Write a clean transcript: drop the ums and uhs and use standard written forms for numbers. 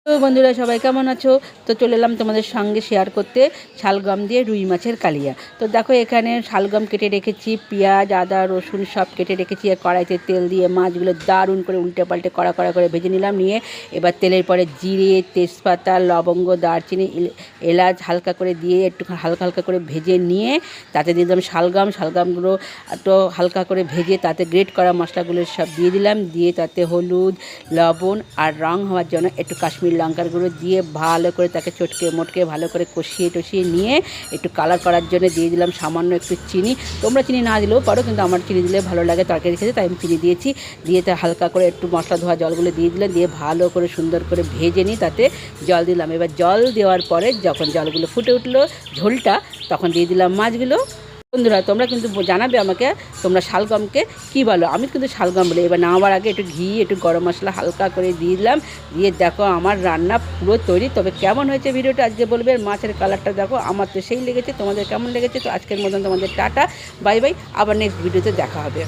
তো বন্ধুরা সবাই কেমন আছো? তো চলে এলাম তোমাদের সঙ্গে শেয়ার করতে শালগম দিয়ে রুই মাছের কালিয়া। তো দেখো এখানে শালগম কেটে রেখেছি, পেঁয়াজ আদা রসুন সব কেটে রেখেছি, আর কড়াইতে তেল দিয়ে মাছগুলো দারুণ করে উল্টে পাল্টে কড়া কড়া করে ভেজে নিলাম। নিয়ে এবার তেলের পরে জিরে তেজপাতা লবঙ্গ দারচিনি এলাচ হালকা করে দিয়ে একটু হালকা হালকা করে ভেজে নিয়ে তাতে দিয়ে দিলাম শালগমগুলো একটু হালকা করে ভেজে তাতে গ্রেট করা মশলাগুলো সব দিয়ে দিলাম। দিয়ে তাতে হলুদ লবণ আর রং হওয়ার জন্য একটু কাশ্মীর লঙ্কার গুঁড়ো দিয়ে ভালো করে তাকে চটকে মোটকে ভালো করে কষিয়ে টষিয়ে নিয়ে একটু কালার করার জন্য দিয়ে দিলাম সামান্য একটু চিনি। তোমরা চিনি না দিলেও পারো, কিন্তু আমার চিনি দিলে ভালো লাগে তরকারি খেতে, তাই আমি চিনি দিয়েছি। দিয়ে তা হালকা করে একটু মশলা ধোয়া জলগুলো দিয়ে দিলাম, দিয়ে ভালো করে সুন্দর করে ভেজে নিই, তাতে জল দিলাম। এবার জল দেওয়ার পরে যখন জলগুলো ফুটে উঠলো ঝোলটা, তখন দিয়ে দিলাম মাছগুলো। বন্ধুরা তোমরা কিন্তু জানাবে আমাকে তোমরা শালগমকে কী বলো, আমি কিন্তু শালগম বলি। এবার নামাবার আগে একটু ঘি একটু গরম মশলা হালকা করে দিয়ে দিলাম। দিয়ে দেখো আমার রান্না পুরো তৈরি। তবে কেমন হয়েছে ভিডিওটা আজকে বলবে। মাছের কালারটা দেখো, আমার তো সেই লেগেছে, তোমাদের কেমন লেগেছে? তো আজকের মতন তোমাদের টাটা বাই বাই, আবার নেক্সট ভিডিওতে দেখা হবে।